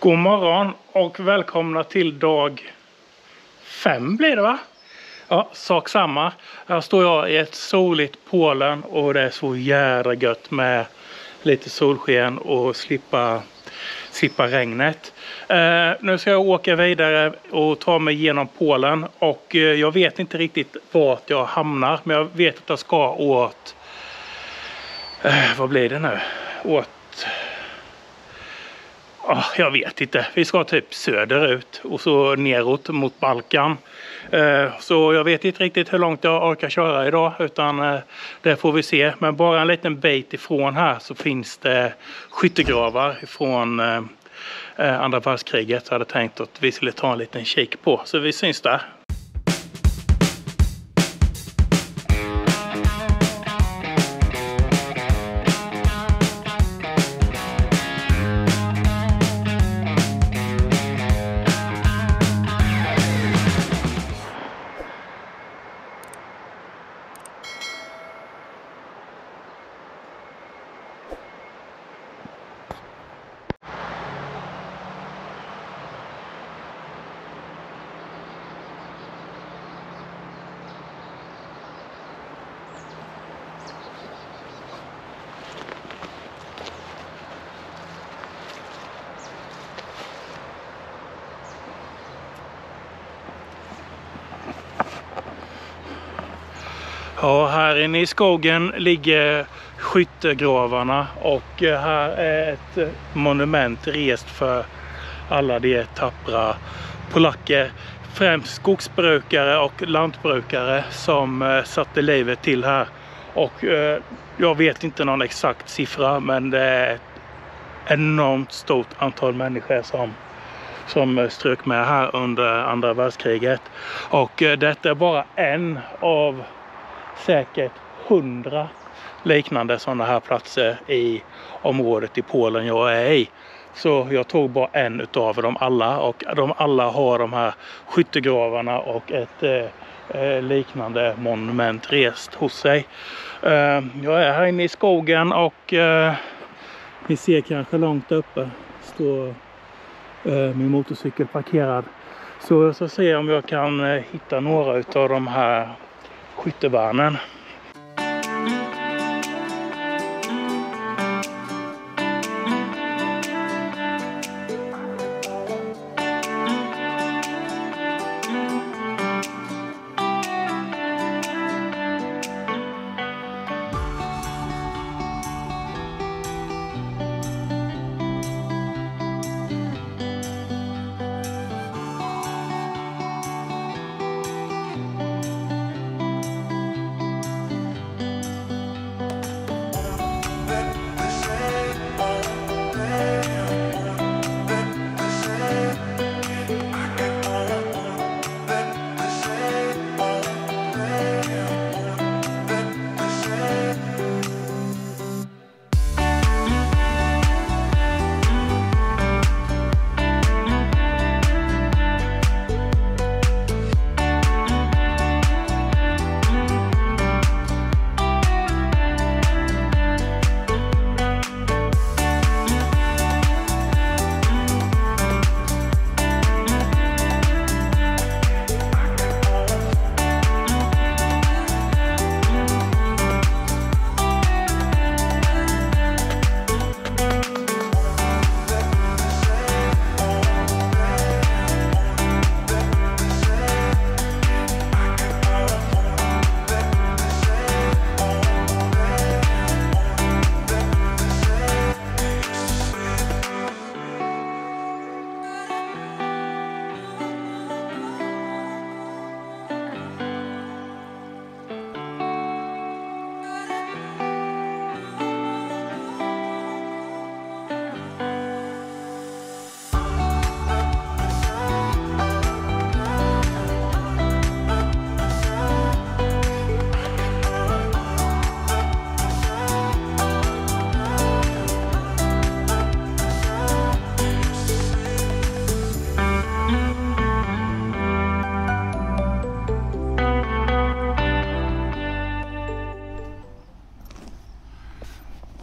God morgon och välkomna till dag 5 blir det va? Ja, sak samma. Här står jag i ett soligt Polen och det är så jävla gött med lite solsken och slippa regnet. Nu ska jag åka vidare och ta mig igenom Polen och jag vet inte riktigt vart jag hamnar, men jag vet att jag ska åt vad blir det nu? Jag vet inte. Vi ska typ söderut och så neråt mot Balkan. Så jag vet inte riktigt hur långt jag orkar köra idag, utan det får vi se. Men bara en liten bit ifrån här så finns det skyttegravar från andra världskriget. Så jag hade tänkt att vi skulle ta en liten kik på. Så vi syns där. Ja, här inne i skogen ligger skyttegravarna och här är ett monument rest för alla de tappra polacker, främst skogsbrukare och lantbrukare som satte livet till här. Och jag vet inte någon exakt siffra, men det är ett enormt stort antal människor som strök med här under andra världskriget. Och detta är bara en av säkert 100 liknande sådana här platser i området i Polen jag är i. Så jag tog bara en utav dem alla, och de alla har de här skyttegravarna och ett liknande monument rest hos sig. Jag är här inne i skogen och ni ser kanske långt uppe står min motorcykel parkerad. Så jag ska se om jag kan hitta några utav de här skyttevärnen.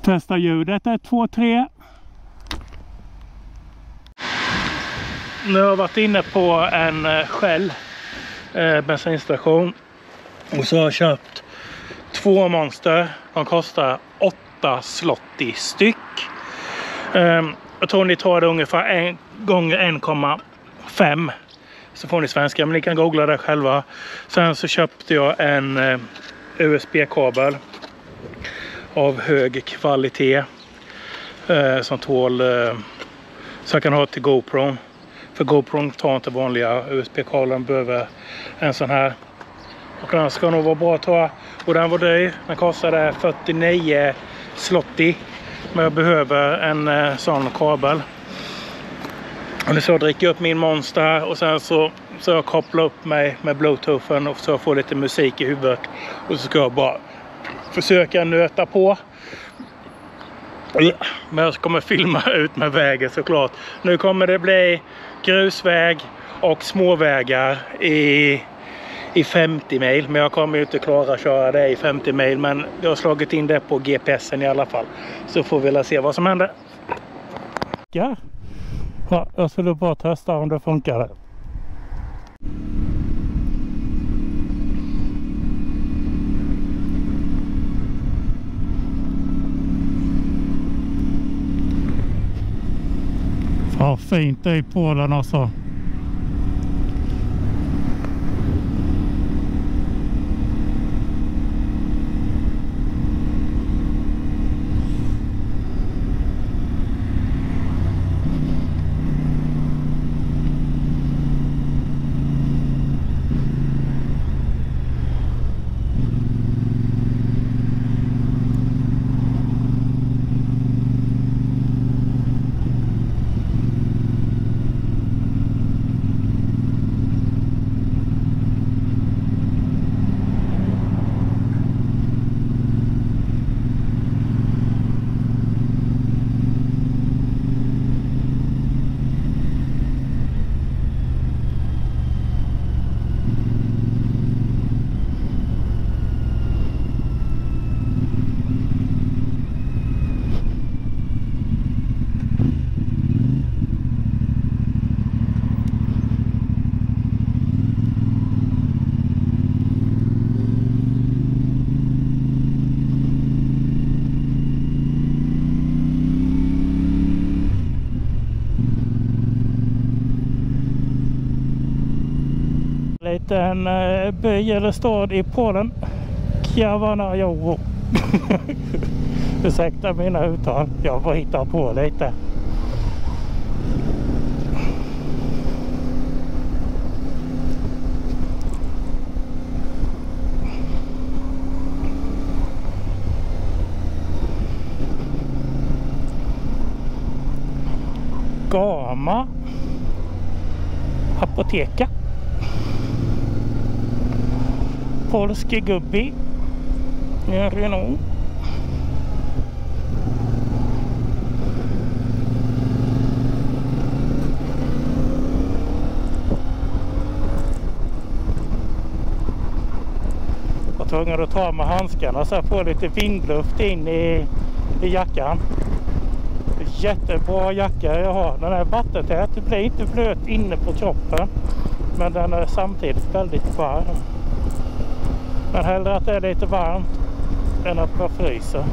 Testa ljudet, 1, 2, 3. Nu har jag varit inne på en Shell bensinstation. Och så har jag köpt 2 Monster. De kostar 8 zloty styck. Jag tror ni tar det ungefär 1 gånger 1,5. Så får ni svenska, men ni kan googla det själva. Sen så köpte jag en USB-kabel av hög kvalitet. Som tål, så jag kan ha till GoPro. För GoPro tar inte vanliga USB-kabeln, behöver en sån här. Och den ska nog vara bra att ta. Och den var dyr. Den kostade 49 zloty. Men jag behöver en sån kabel. Och nu så jag dricker upp min Monster. Och sen så jag kopplar upp mig med Bluetoothen. Och så jag får lite musik i huvudet. Och så ska jag bara försöka nöta på. Men jag kommer filma ut med vägen såklart. Nu kommer det bli grusväg och småvägar i 50 mil. Men jag kommer ju inte klara att köra det i 50 mil. Men jag har slagit in det på GPSen i alla fall. Så får vi se vad som händer. Ja, jag skulle bara testa om det funkar. Ja, fint det i Polen alltså. En by eller stad i Polen. Kavanagaro. Ursäkta mina uttal. Jag får hitta på lite. Gama apoteka. Polski gubbi. Ja, Renault. Jag var tvungen att ta med handskarna så jag får lite vindluft in i jackan. Jättebra jacka jag har. Den är vattentät. Det blir inte blöt inne på kroppen. Men den är samtidigt väldigt varm. Men hellre att det är lite varmt än att man fryser.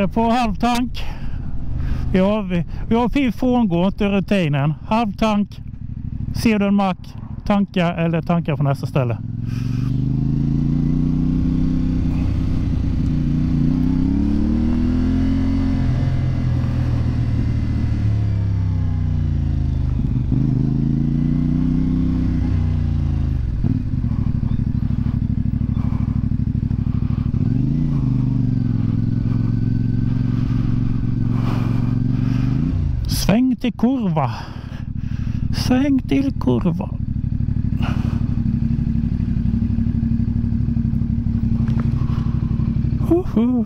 nere på halvtank. Vi har frångått rutinen. Halvtank, ser du en mack, tanka eller tanka på nästa ställe. Sväng till kurva. Sväng till kurva.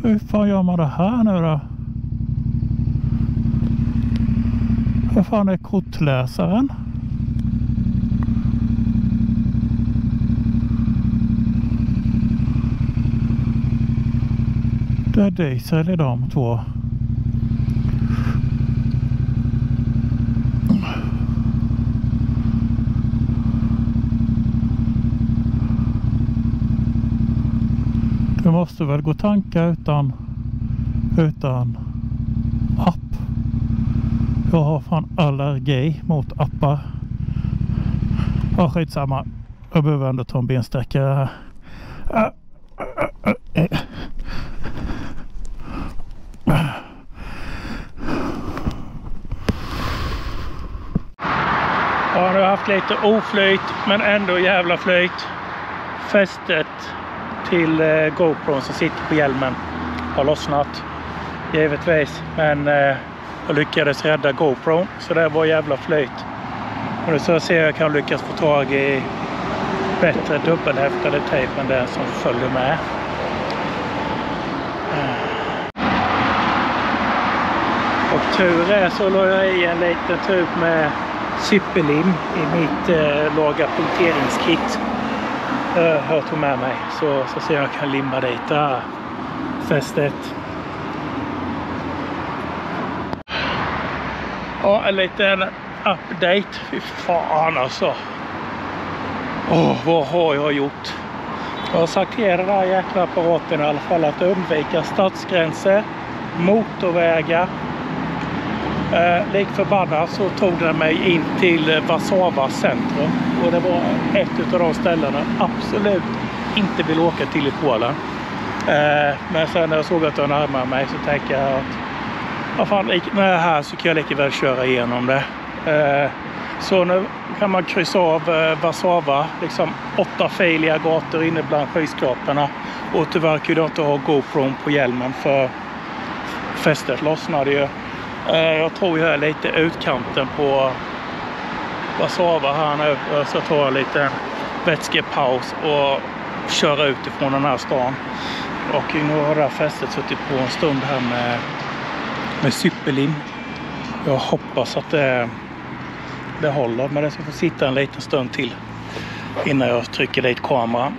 Hur fan gör man det här nu då? Hur fan är kortläsaren? Det är diesel i de två. Du måste väl gå tanka utan app. Jag har fan allergi mot appar. Ja, skitsamma. Jag behöver ändå ta en bensträckare här. Ja, nu har jag haft lite oflyt men ändå jävla flyt. Fästet till GoPro som sitter på hjälmen har lossnat givetvis, men jag lyckades rädda GoPro så det var jävla flyt. Och nu så ser jag kan lyckas få tag i bättre dubbelhäftade tejp än den som följer med. Och tur är så la jag i en liten tub med Zippelim i mitt laga punkteringskit. Jag tog med mig så ser jag kan limma dit där fästet. Ja, en liten update. Fy fan alltså. Vad har jag gjort? Jag har sagt till den här jäkla apparaten i alla fall att undvika stadsgränser, motorvägar. Lik förbannat så tog den mig in till Warszawa centrum. Och det var ett av de ställena absolut inte vill åka till i Polen. Men sen när jag såg att jag närmade mig så tänkte jag att ja, fan, när jag är här så kan jag lika väl köra igenom det. Så nu kan man kryssa av Warszawa, liksom 8-filiga gator inne bland skyskraporna. Och tyvärr kunde jag inte ha GoPro på hjälmen för fästet lossnade ju. Jag tror jag är lite utkanten på Warszawa här nu. Så tar jag lite vätskepaus och köra ut ifrån den här stan. Och nu har det här fästet suttit på en stund här med Zippelim. Jag hoppas att det håller, men det ska få sitta en liten stund till innan jag trycker dit kameran.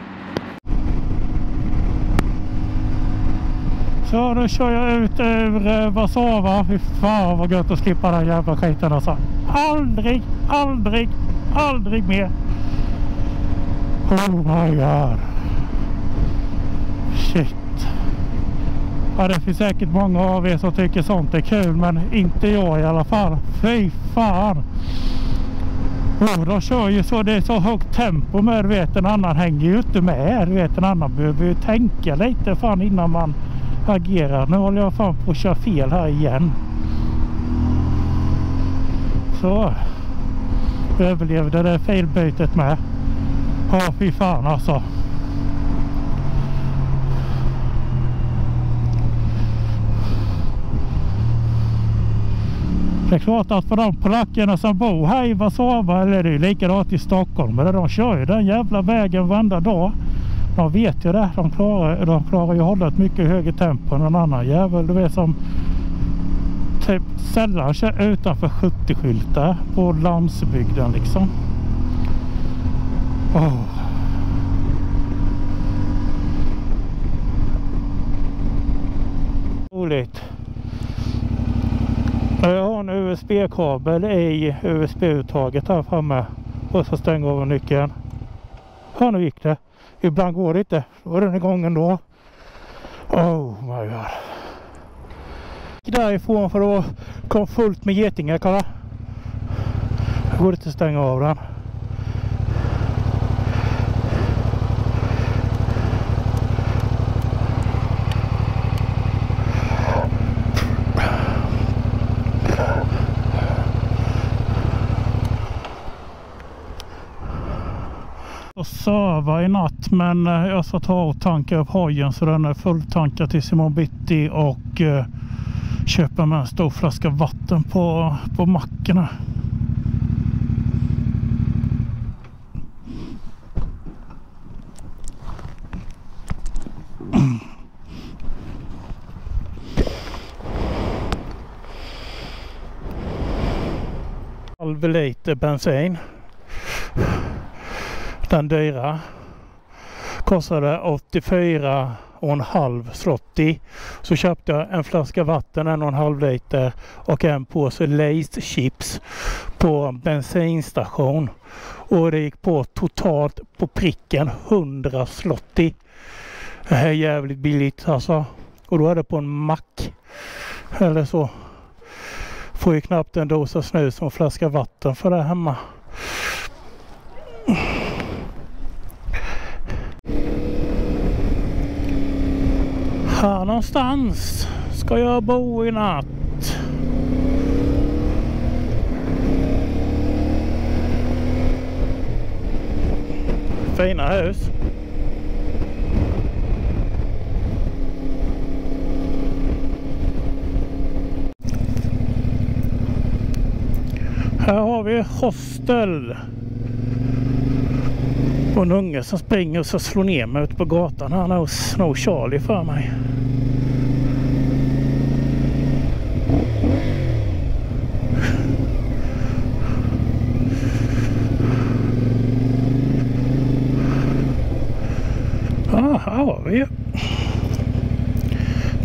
Så nu kör jag ut ur Warszawa. Fy fan vad gött att slippa den jävla skiten alltså. Aldrig mer. Oh my god. Shit. Ja, det finns säkert många av er som tycker sånt är kul, men inte jag i alla fall. Fy fan. De kör ju så, det är så högt tempo med, du vet, en annan hänger ju inte med. Du vet, en annan behöver ju tänka lite fan innan man agerar. Nu håller jag fan på att köra fel här igen. Så. Överlevde det felbytet med. Ja, fy fan alltså. Det är klart att för de polackerna som bor här i Warszawa, eller det är likadant i Stockholm, men de kör ju den jävla vägen varenda dag. De vet ju det, de klarar ju att hålla ett mycket högre tempo än någon annan jävel, du vet, som typ sällan kör utanför 70-skyltar på landsbygden liksom. Roligt. Jag har en USB-kabel i USB-uttaget här framme. Och så stänger av nyckeln. Ja, nu gick det. Ibland går det inte. Då är den igång ändå. Oh my god. därifrån för då kom fullt med getingar, kolla. Jag går inte att stänga av den. Jag servar i natt, men jag ska ta och tanka upp hojen så den är fulltankad tills imorgon bitti och köpa med en stor flaska vatten på mackorna. Halv liter bensin. Den dyra kostade 84,5 zloty. Så köpte jag en flaska vatten, 1,5 liter och en påse Lay's chips på bensinstation. Och det gick på totalt på pricken 100 zloty. Det här är jävligt billigt alltså. Och då är det på en mack eller så. Får ju knappt en dosa snus och en flaska vatten för det hemma. Här någonstans ska jag bo i natt. Fina hus. Här har vi hostel. Och en unge som springer och så slår ner mig ut på gatan. Han har nog Charlie för mig. Ja, här har vi ju.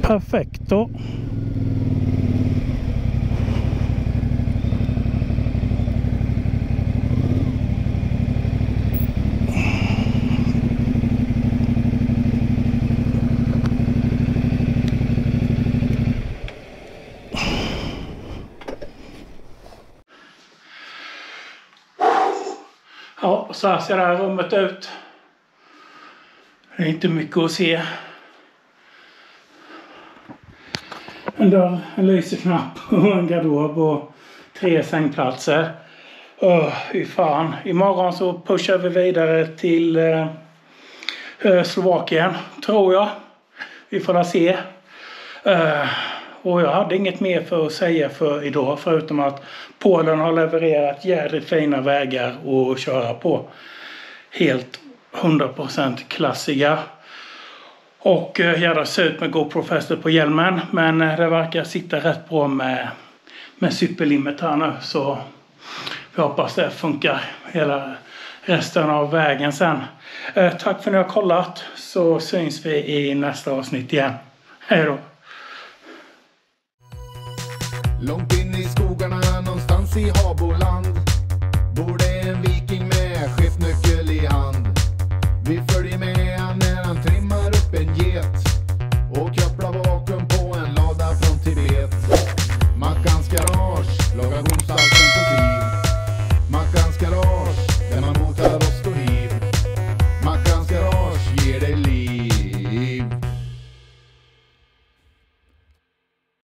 Perfekto. Ja, så här ser det här rummet ut. Det är inte mycket att se. En dörr, en lyseknapp och en garderob och 3 sängplatser. Fy fan. Imorgon så pushar vi vidare till Slovakien, tror jag. Vi får se. Och jag hade inget mer för att säga för idag, förutom att Polen har levererat jävligt fina vägar att köra på. Helt 100% klassiga. Och jag ser ut med GoPro-fästet på hjälmen, men det verkar sitta rätt bra med superlimit här nu. Så jag hoppas det funkar hela resten av vägen sen. Tack för att ni har kollat, så syns vi i nästa avsnitt igen. Hej då! Långt in i skogarna, någonstans i Haboland, bor det en